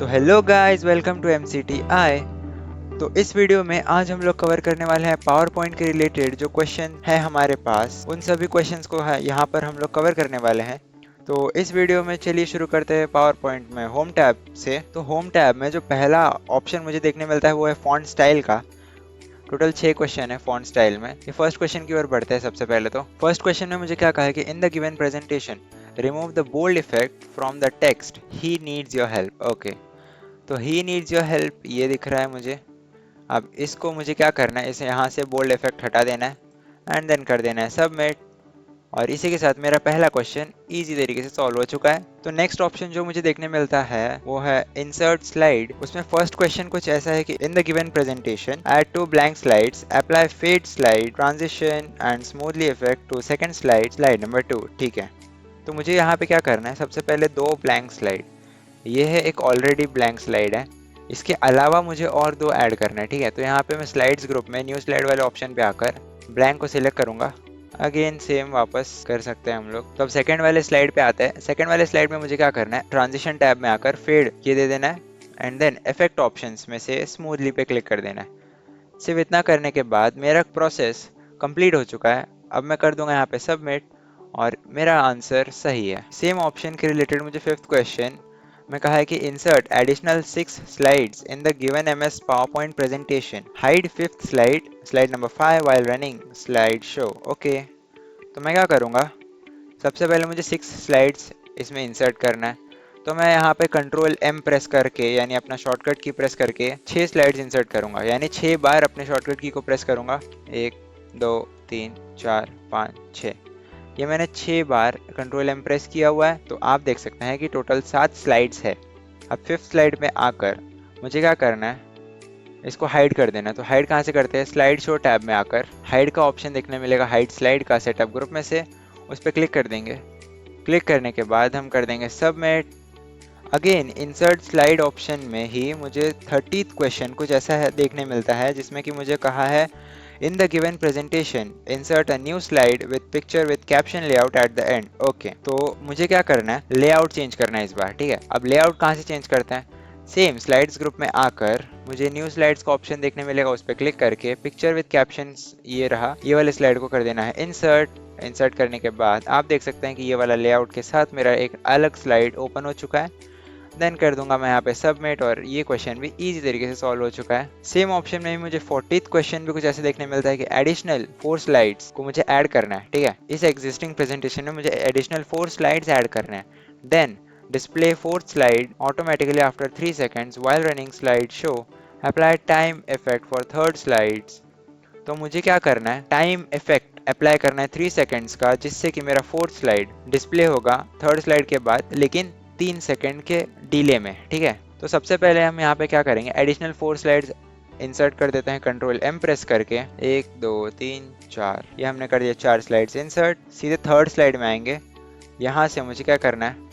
तो hello guys, welcome to MCTI। तो इस वीडियो में आज हम लोग कवर करने वाले हैं पावर पॉइंट के रिलेटेड जो क्वेश्चन है हमारे पास, उन सभी क्वेश्चंस को है यहाँ पर हम लोग कवर करने वाले हैं। तो इस वीडियो में चलिए शुरू करते हैं पावर पॉइंट में होम टैब से। तो होम टैब में जो पहला ऑप्शन मुझे देखने मिलता है वो है फॉन्ट स्टाइल का। टोटल 6 क्वेश्चन है फॉन्ट स्टाइल में। ये फर्स्ट क्वेश्चन की ओर बढ़ते हैं। सबसे पहले तो फर्स्ट क्वेश्चन में मुझे क्या कहा है कि in the given presentation remove the bold effect from the text he needs your help. Okay, तो ही नीड्स योर हेल्प ये दिख रहा है मुझे। अब इसको मुझे क्या करना है, इसे यहाँ से बोल्ड इफेक्ट हटा देना है एंड देन कर देना है सबमिट। और इसी के साथ मेरा पहला क्वेश्चन इजी तरीके से सॉल्व हो चुका है। तो नेक्स्ट ऑप्शन जो मुझे देखने मिलता है वो है इंसर्ट स्लाइड। उसमें फर्स्ट क्वेश्चन कुछ ऐसा है कि in the given presentation add 2 blank slides, apply fade slide, transition and smoothly effect to second slide, slide number 2। ठीक है, तो मुझे यहाँ पे क्या करना है, सबसे पहले 2 ब्लैंक स्लाइड, ये है एक ऑलरेडी ब्लैंक स्लाइड है, इसके अलावा मुझे और 2 ऐड करना है। ठीक है, तो यहाँ पे मैं स्लाइड्स ग्रुप में न्यू स्लाइड वाले ऑप्शन पे आकर ब्लैंक को सिलेक्ट करूंगा। अगेन सेम वापस कर सकते हैं हम लोग। तो अब सेकंड वाले स्लाइड पे आते हैं। सेकंड वाले स्लाइड में मुझे क्या करना है, ट्रांजिशन टैब में आकर फेड ये दे देना है एंड देन इफेक्ट ऑप्शंस में से स्मूथली पे क्लिक कर देना है। सिर्फ इतना करने के बाद मेरा प्रोसेस कंप्लीट हो चुका है। अब मैं कर दूंगा यहाँ पे सबमिट और मेरा आंसर सही है। सेम ऑप्शन के रिलेटेड मुझे फिफ्थ क्वेश्चन में कहा है कि insert additional 6 slides in the given MS PowerPoint presentation, hide fifth slide, slide number 5 while running slide show. Okay, तो मैं क्या करूँगा, सबसे पहले मुझे 6 स्लाइड्स इसमें इंसर्ट करना है। तो मैं यहाँ पे कंट्रोल M प्रेस करके यानी अपना शॉर्टकट की प्रेस करके 6 स्लाइड्स इंसर्ट करूँगा, यानी 6 बार अपने शॉर्टकट की को प्रेस करूँगा। 1 2 3 4 5 6, ये मैंने 6 बार कंट्रोल M प्रेस किया हुआ है। तो आप देख सकते हैं कि टोटल 7 स्लाइड्स है। अब फिफ्थ स्लाइड में आकर मुझे क्या करना है, इसको हाइड कर देना है। तो हाइड कहाँ से करते हैं, स्लाइड शो टैब में आकर हाइड का ऑप्शन देखने मिलेगा, हाइड स्लाइड का सेटअप ग्रुप में से, उस पर क्लिक कर देंगे। क्लिक करने के बाद हम कर देंगे submit. Again insert slide option में ही मुझे 30th क्वेश्चन कुछ ऐसा है देखने मिलता है, जिसमें कि मुझे कहा है in the given presentation insert a new slide with picture with caption layout eight the and. Okay, तो मुझे क्या करना है, लेआउट चेंज करना है इस बार। ठीक है, अब लेआउट कहाँ से चेंज करते हैं, सेम स्लाइड्स ग्रुप में आकर मुझे न्यू स्लाइड्स का ऑप्शन देखने मिलेगा, उस पर क्लिक करके पिक्चर विद कैप्शन, ये रहा, ये वाले स्लाइड को कर देना है इंसर्ट। इंसर्ट करने के बाद आप देख सकते हैं कि ये वाला लेआउट के साथ मेरा एक अलग स्लाइड ओपन हो चुका है। देन कर दूंगा मैं यहाँ पे सबमिट और ये क्वेश्चन भी इजी तरीके से सॉल्व हो चुका है। सेम ऑप्शन में ही मुझे 40th क्वेश्चन भी कुछ ऐसे देखने मिलता है कि एडिशनल 4 स्लाइड्स को मुझे ऐड करना है। ठीक है, इस एग्जिस्टिंग प्रेजेंटेशन में मुझे एडिशनल 4 स्लाइड्स ऐड करने हैं। Then display fourth slide automatically after 3 seconds while running slide show, apply time effect for third slides. तो मुझे क्या करना है, टाइम इफेक्ट अप्लाई करना है 3 सेकेंड्स का, जिससे कि मेरा फोर्थ स्लाइड डिस्प्ले होगा थर्ड स्लाइड के बाद, लेकिन 3 सेकेंड के डिले में। ठीक है, तो सबसे पहले हम यहाँ पे क्या करेंगे, एडिशनल 4 स्लाइड्स इंसर्ट कर देते हैं कंट्रोल M प्रेस करके। 1 2 3 4, ये हमने कर दिया 4 स्लाइड्स इंसर्ट। सीधे थर्ड स्लाइड में आएंगे, यहाँ से मुझे क्या करना है,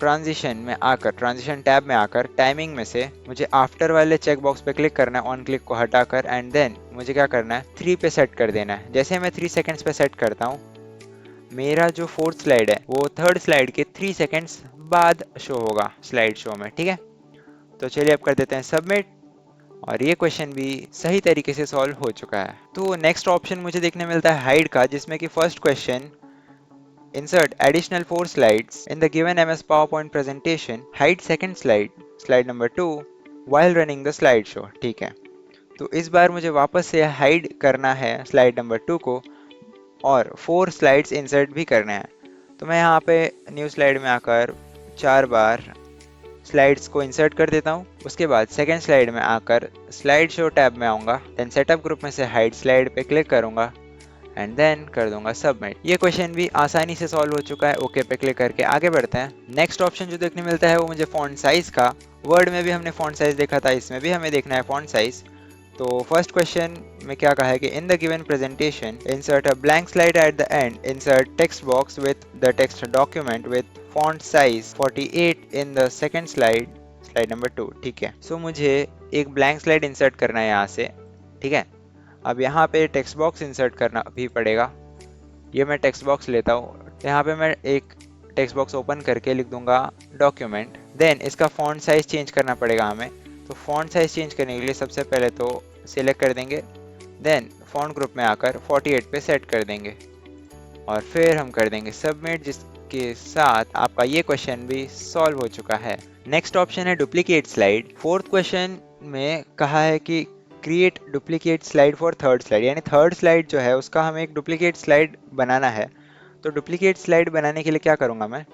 ट्रांजिशन में आकर, ट्रांजिशन टैब में आकर टाइमिंग में से मुझे आफ्टर वाले चेक बॉक्स पे क्लिक करना है, ऑन क्लिक को हटाकर, एंड देन मुझे क्या करना है, 3 पे सेट कर देना है। जैसे मैं 3 सेकंड्स पे सेट करता हूँ, मेरा जो फोर्थ स्लाइड है वो थर्ड स्लाइड के 3 सेकंड्स बाद शो होगा स्लाइड शो में। ठीक है, तो चलिए अब कर देते हैं सबमिट और ये क्वेश्चन भी सही तरीके से सॉल्व हो चुका है। तो नेक्स्ट ऑप्शन मुझे देखने मिलता है हाइड का, जिसमें कि first question insert additional 4 slides in the given MS PowerPoint presentation, hide second slide, slide number 2 while running the slideshow। ठीक है, तो इस बार मुझे वापस से हाइड करना है स्लाइड नंबर 2 को और 4 स्लाइड्स इंसर्ट भी करना है। तो मैं यहाँ पे न्यू स्लाइड में आकर 4 बार स्लाइड्स को इंसर्ट कर देता हूँ। उसके बाद सेकेंड स्लाइड में आकर स्लाइड शो टैब में आऊँगा, देन सेटअप ग्रुप में से हाइड स्लाइड पे क्लिक करूँगा एंड देन कर दूंगा सबमिट। ये क्वेश्चन भी आसानी से सॉल्व हो चुका है। ओके पे क्लिक करके आगे बढ़ते हैं। नेक्स्ट ऑप्शन जो देखने मिलता है वो मुझे फॉन्ट साइज का, वर्ड में भी हमने फॉन्ट साइज देखा था, इसमें भी हमें देखना है फॉन्ट साइज। तो फर्स्ट क्वेश्चन में क्या कहा है कि in the given presentation insert a blank slide at the and, insert text box with the text document with font size 48 in the second slide, slide number 2। ठीक है, सो मुझे एक ब्लैंक स्लाइड इंसर्ट करना है यहाँ से। ठीक है, अब यहाँ पे टेक्स्ट बॉक्स इंसर्ट करना भी पड़ेगा। ये मैं टेक्स्ट बॉक्स लेता हूँ, यहाँ पे मैं एक टेक्स्ट बॉक्स ओपन करके लिख दूंगा डॉक्यूमेंट। देन इसका फॉन्ट साइज चेंज करना पड़ेगा हमें, तो फॉन्ट साइज चेंज करने के लिए सबसे पहले तो सिलेक्ट कर देंगे, देन फॉन्ट ग्रुप में आकर 48 पे सेट कर देंगे और फिर हम कर देंगे सबमिट, जिसके साथ आपका ये क्वेश्चन भी सॉल्व हो चुका है। नेक्स्ट ऑप्शन है डुप्लीकेट स्लाइड। फोर्थ क्वेश्चन में कहा है कि create duplicate slide for third slide, यानी थर्ड स्लाइड जो है उसका हमें एक डुप्लीकेट स्लाइड बनाना है। तो डुप्लीकेट स्लाइड बनाने के लिए क्या करूंगा, मैं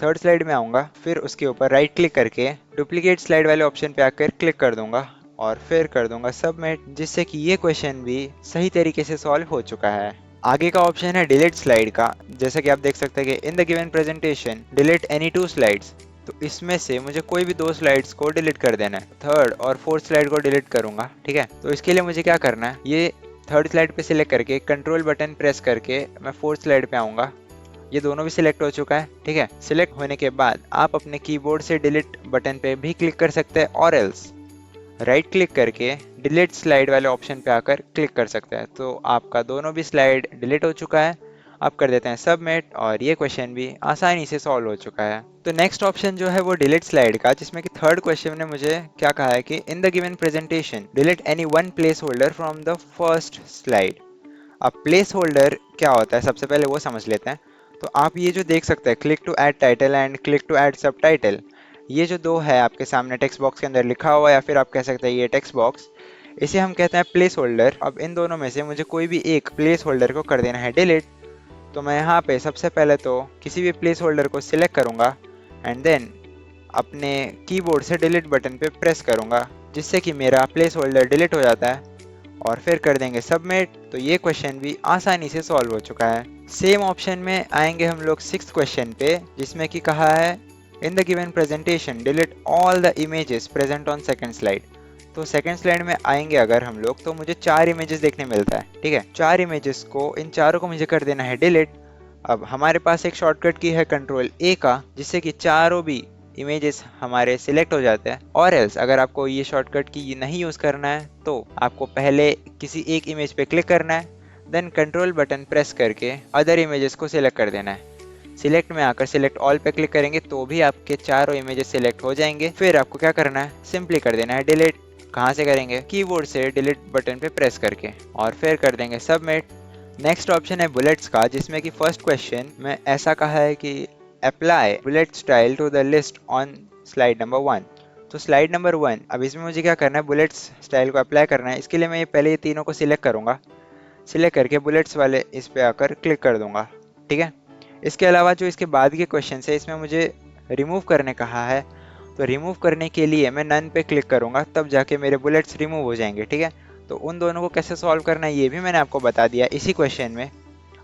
थर्ड स्लाइड में आऊंगा, फिर उसके ऊपर राइट क्लिक करके डुप्लीकेट स्लाइड वाले ऑप्शन पे आकर क्लिक कर दूंगा और फिर कर दूंगा सबमिट, जिससे कि ये क्वेश्चन भी सही तरीके से सॉल्व हो चुका है। आगे का ऑप्शन है डिलीट स्लाइड का। जैसा कि आप देख सकते हैं कि in the given presentation delete any 2 slides, तो इसमें से मुझे कोई भी 2 स्लाइड्स को डिलीट कर देना है। थर्ड और फोर्थ स्लाइड को डिलीट करूंगा, ठीक है। तो इसके लिए मुझे क्या करना है, ये थर्ड स्लाइड पे सिलेक्ट करके कंट्रोल बटन प्रेस करके मैं फोर्थ स्लाइड पे आऊंगा। ये दोनों भी सिलेक्ट हो चुका है, ठीक है। सिलेक्ट होने के बाद आप अपने कीबोर्ड से डिलीट बटन पे भी क्लिक कर सकते हैं और एल्स राइट क्लिक करके डिलीट स्लाइड वाले ऑप्शन पे आकर क्लिक कर सकते हैं। तो आपका दोनों भी स्लाइड डिलीट हो चुका है। आप कर देते हैं सबमिट और ये क्वेश्चन भी आसानी से सॉल्व हो चुका है। तो नेक्स्ट ऑप्शन जो है वो डिलीट स्लाइड का, जिसमें कि थर्ड क्वेश्चन ने मुझे क्या कहा है कि in the given presentation delete any one place holder from the first slide. अब प्लेस होल्डर क्या होता है सबसे पहले वो समझ लेते हैं। तो आप ये जो देख सकते हैं click to add title and click to add subtitle, ये जो दो है आपके सामने टेक्स्ट बॉक्स के अंदर लिखा हुआ है, या फिर आप कह सकते हैं ये टेक्स्ट बॉक्स, इसे हम कहते हैं प्लेस होल्डर। अब इन दोनों में से मुझे कोई भी एक प्लेस होल्डर को कर देना है डिलीट। तो मैं यहाँ पे सबसे पहले तो किसी भी प्लेस होल्डर को सिलेक्ट करूँगा एंड देन अपने कीबोर्ड से डिलीट बटन पे प्रेस करूँगा, जिससे कि मेरा प्लेस होल्डर डिलीट हो जाता है और फिर कर देंगे सबमिट। तो ये क्वेश्चन भी आसानी से सॉल्व हो चुका है। सेम ऑप्शन में आएंगे हम लोग सिक्स्थ क्वेश्चन पे, जिसमें कि कहा है in the given presentation delete all the images present on second slide. तो सेकंड स्लाइड में आएंगे अगर हम लोग, तो मुझे 4 इमेजेस देखने मिलता है, ठीक है। 4 इमेजेस को, इन चारों को मुझे कर देना है डिलीट। अब हमारे पास एक शॉर्टकट की है कंट्रोल ए का, जिससे कि चारों भी इमेजेस हमारे सिलेक्ट हो जाते हैं। और एल्स अगर आपको ये शॉर्टकट की नहीं यूज़ करना है तो आपको पहले किसी एक इमेज पे क्लिक करना है, देन कंट्रोल बटन प्रेस करके अदर इमेजेस को सिलेक्ट कर देना है। सिलेक्ट में आकर सिलेक्ट ऑल पे क्लिक करेंगे तो भी आपके चारों इमेजेस सिलेक्ट हो जाएंगे। फिर आपको क्या करना है, सिंपली कर देना है डिलीट। कहाँ से करेंगे, कीबोर्ड से डिलीट बटन पे प्रेस करके और फिर कर देंगे सबमिट। नेक्स्ट ऑप्शन है बुलेट्स का, जिसमें कि फर्स्ट क्वेश्चन में ऐसा कहा है कि apply bullet style to the list on slide number 1। तो स्लाइड नंबर 1, अब इसमें मुझे क्या करना है, बुलेट्स स्टाइल को अप्लाई करना है। इसके लिए मैं ये पहले ये तीनों को सिलेक्ट करूंगा, सिलेक्ट करके बुलेट्स वाले इस पे आकर क्लिक कर दूंगा, ठीक है। इसके अलावा जो इसके बाद के क्वेश्चन है इसमें मुझे रिमूव करने कहा है, तो रिमूव करने के लिए मैं नन पे क्लिक करूंगा, तब जाके मेरे बुलेट्स रिमूव हो जाएंगे, ठीक है। तो उन दोनों को कैसे सॉल्व करना है ये भी मैंने आपको बता दिया इसी क्वेश्चन में।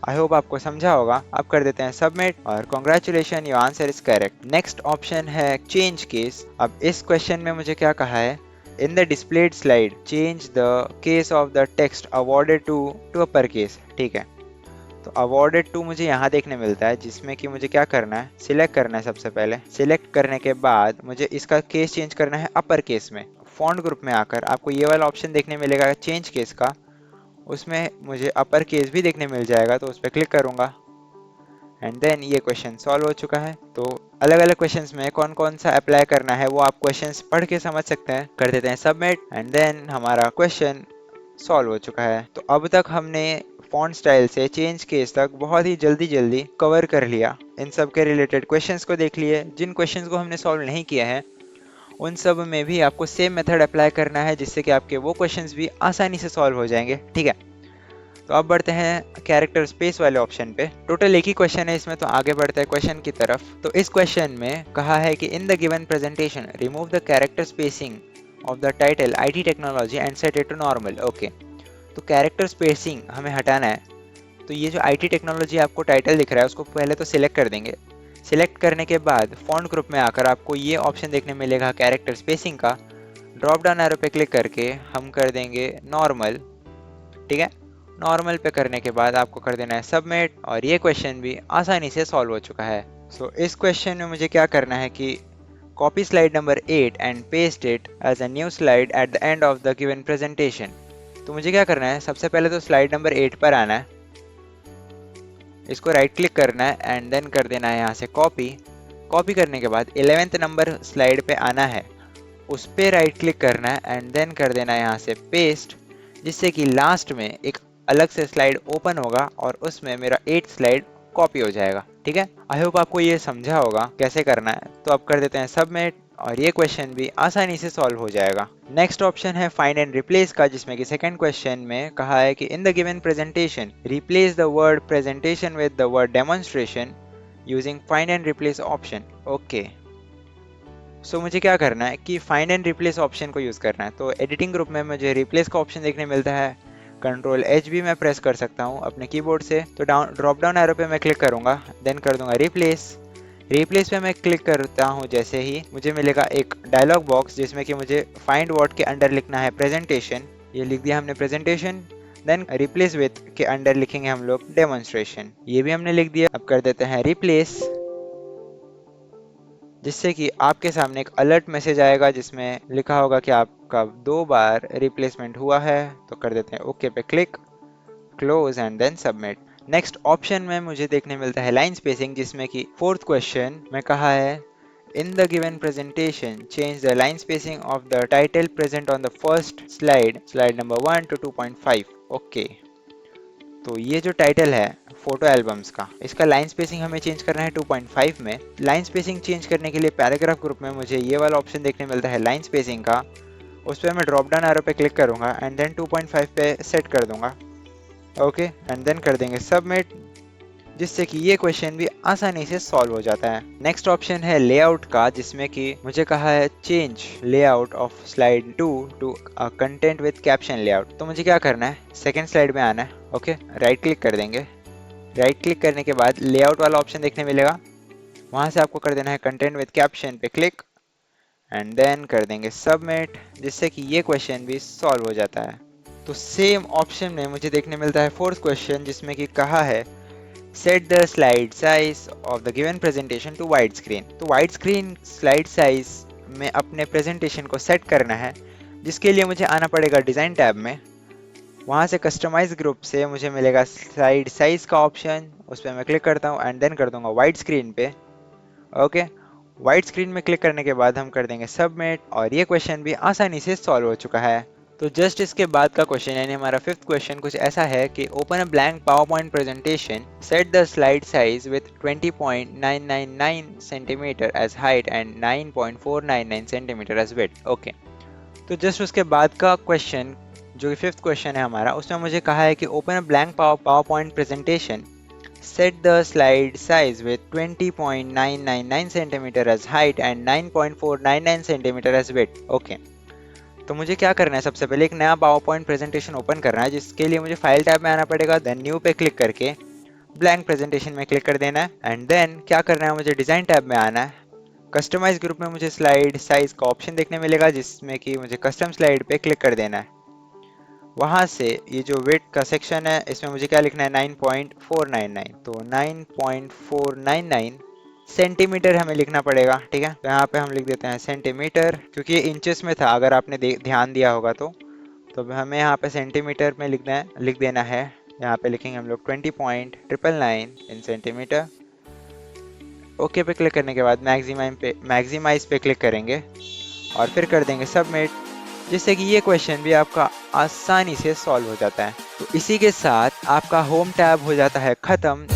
आई होप आपको समझा होगा। आप कर देते हैं सबमिट और congratulation your answer is correct. Next option है चेंज केस। अब इस क्वेश्चन में मुझे क्या कहा है, in the displayed slide change the case of the text awarded to upper case, ठीक है। तो अवॉर्डेड टू मुझे यहाँ देखने मिलता है, जिसमें कि मुझे क्या करना है, सिलेक्ट करना है। सबसे पहले सिलेक्ट करने के बाद मुझे इसका केस चेंज करना है अपर केस में। फॉन्ट ग्रुप में आकर आपको ये वाला ऑप्शन देखने मिलेगा चेंज केस का, उसमें मुझे अपर केस भी देखने मिल जाएगा, तो उस पर क्लिक करूंगा एंड देन ये क्वेश्चन सॉल्व हो चुका है। तो अलग अलग क्वेश्चंस में कौन कौन सा अप्लाई करना है वो आप क्वेश्चंस पढ़ के समझ सकते हैं। कर देते हैं सबमिट एंड देन हमारा क्वेश्चन सॉल्व हो चुका है। तो अब तक हमने फॉन्ट स्टाइल से चेंज केस तक बहुत ही जल्दी कवर कर लिया। इन सब के रिलेटेड क्वेश्चंस को देख लिए। जिन क्वेश्चंस को हमने सॉल्व नहीं किया है उन सब में भी आपको सेम मेथड अप्लाई करना है, जिससे कि आपके वो क्वेश्चंस भी आसानी से सॉल्व हो जाएंगे, ठीक है। तो अब बढ़ते हैं कैरेक्टर स्पेस वाले ऑप्शन पे। टोटल एक ही क्वेश्चन है इसमें, तो आगे बढ़ते हैं क्वेश्चन की तरफ। तो इस क्वेश्चन में कहा है कि in the given presentation remove the character spacing of the title IT technology and set it to normal. Okay, तो कैरेक्टर स्पेसिंग हमें हटाना है। तो ये जो आईटी टेक्नोलॉजी आपको टाइटल दिख रहा है उसको पहले तो सिलेक्ट कर देंगे। सिलेक्ट करने के बाद फॉन्ट ग्रुप में आकर आपको ये ऑप्शन देखने मिलेगा कैरेक्टर स्पेसिंग का। ड्रॉप डाउन एरो पे क्लिक करके हम कर देंगे नॉर्मल, ठीक है। नॉर्मल पे करने के बाद आपको कर देना है सबमिट और ये क्वेश्चन भी आसानी से सॉल्व हो चुका है। सो इस क्वेश्चन में मुझे क्या करना है कि copy slide number 8 and paste it as a new slide at the end of the given presentation. तो मुझे क्या करना है, सबसे पहले तो स्लाइड नंबर 8 पर आना है इसको राइट क्लिक करना है एंड देन कर देना है यहाँ से कॉपी। कॉपी करने के बाद 11th नंबर स्लाइड पे आना है, उस पे राइट क्लिक करना है एंड देन कर देना है यहाँ से पेस्ट, जिससे कि लास्ट में एक अलग से स्लाइड ओपन होगा और उसमें मेरा 8 स्लाइड कॉपी हो जाएगा। ठीक है, आई होप आपको ये समझा होगा कैसे करना है। तो अब कर देते हैं सबमिट और ये क्वेश्चन भी आसानी से सॉल्व हो जाएगा। नेक्स्ट ऑप्शन है फाइंड एंड रिप्लेस का, जिसमें कि सेकंड क्वेश्चन में कहा है कि in the given presentation replace the word presentation with the word demonstration using find and replace option. Okay, so मुझे क्या करना है कि फाइंड एंड रिप्लेस ऑप्शन को यूज़ करना है। तो एडिटिंग ग्रुप में मुझे रिप्लेस का ऑप्शन देखने मिलता है, कंट्रोल एच भी मैं प्रेस कर सकता हूँ अपने कीबोर्ड से। तो ड्रॉप डाउन एरो पे मैं क्लिक करूँगा, देन कर दूंगा रिप्लेस। रिप्लेस पे मैं क्लिक करता हूँ, जैसे ही मुझे मिलेगा एक डायलॉग बॉक्स जिसमें कि मुझे फाइंड वर्ड के अंडर लिखना है प्रेजेंटेशन। ये लिख दिया हमने प्रेजेंटेशन। देन रिप्लेस विथ के अंडर लिखेंगे हम लोग डेमोन्स्ट्रेशन, ये भी हमने लिख दिया। अब कर देते हैं रिप्लेस, जिससे कि आपके सामने एक अलर्ट मैसेज आएगा जिसमें लिखा होगा कि आपका 2 बार रिप्लेसमेंट हुआ है। तो कर देते हैं ओके पे click, close and then submit. Next option में मुझे देखने मिलता है लाइन स्पेसिंग, जिसमें कि फोर्थ क्वेश्चन में कहा है in the given presentation change the line spacing of the title present on the first slide, slide number 1 to 2.5। Okay, तो ये जो टाइटल है फोटो एल्बम्स का, इसका लाइन स्पेसिंग हमें चेंज करना है 2.5 में। लाइन स्पेसिंग चेंज करने के लिए पैराग्राफ ग्रुप में मुझे ये वाला ऑप्शन देखने मिलता है लाइन स्पेसिंग का, उस पर मैं ड्रॉप डाउन एरो पे क्लिक करूंगा एंड देन 2.5 पे सेट कर दूंगा। ओके, एंड देन कर देंगे सबमिट, जिससे कि ये क्वेश्चन भी आसानी से सॉल्व हो जाता है। नेक्स्ट ऑप्शन है लेआउट का, जिसमें कि मुझे कहा है change layout of slide 2 to content with caption layout. तो मुझे क्या करना है, सेकंड स्लाइड में आना है। ओके, राइट क्लिक कर देंगे। राइट क्लिक करने के बाद लेआउट वाला ऑप्शन देखने मिलेगा, वहां से आपको कर देना है कंटेंट विद कैप्शन पे क्लिक एंड देन कर देंगे सबमिट, जिससे कि ये क्वेश्चन भी सॉल्व हो जाता है। तो सेम ऑप्शन में मुझे देखने मिलता है फोर्थ क्वेश्चन, जिसमें कि कहा है set the slide size of the given presentation to wide screen. तो वाइड स्क्रीन स्लाइड साइज में अपने प्रेजेंटेशन को सेट करना है, जिसके लिए मुझे आना पड़ेगा डिज़ाइन टैब में। वहाँ से कस्टमाइज ग्रुप से मुझे मिलेगा स्लाइड साइज का ऑप्शन, उस पर मैं क्लिक करता हूँ एंड देन कर दूंगा वाइड स्क्रीन पे। ओके, वाइड स्क्रीन में क्लिक करने के बाद हम कर देंगे सबमिट और ये क्वेश्चन भी आसानी से सॉल्व हो चुका है। तो जस्ट इसके बाद का क्वेश्चन यानी हमारा फिफ्थ क्वेश्चन कुछ ऐसा है कि open a blank PowerPoint presentation, set the slide size with 20.999 centimetre as height and 9.499 centimetre as width. Okay, तो जस्ट उसके बाद का क्वेश्चन जो कि फिफ्थ क्वेश्चन है हमारा, उसमें मुझे कहा है कि open a blank PowerPoint presentation, set the slide size with 20.999 cm as height and 9.499 cm as width। Okay, तो मुझे क्या करना है, सबसे पहले एक नया पावर पॉइंट प्रेजेंटेशन ओपन करना है, जिसके लिए मुझे फाइल टैब में आना पड़ेगा, देन न्यू पे क्लिक करके ब्लैंक प्रेजेंटेशन में क्लिक कर देना है एंड देन क्या करना है, मुझे डिज़ाइन टैब में आना है। कस्टमाइज ग्रुप में मुझे स्लाइड साइज का ऑप्शन देखने मिलेगा, जिसमें कि मुझे कस्टम स्लाइड पे क्लिक कर देना है। वहाँ से ये जो वेट का सेक्शन है, इसमें मुझे क्या लिखना है 9.499, तो 9.499 सेंटीमीटर हमें लिखना पड़ेगा। ठीक है, तो यहाँ पे हम लिख देते हैं सेंटीमीटर, क्योंकि ये इंचेस में था, अगर आपने ध्यान दिया होगा तो हमें यहाँ पे सेंटीमीटर में लिख देना है। यहाँ पे लिखेंगे हम लोग 20.999 इन सेंटीमीटर। ओके पे क्लिक करने के बाद मैक्सिमाइज पे क्लिक करेंगे और फिर कर देंगे सबमिट, जिससे कि ये क्वेश्चन भी आपका आसानी से सॉल्व हो जाता है। तो इसी के साथ आपका होम टैब हो जाता है ख़त्म।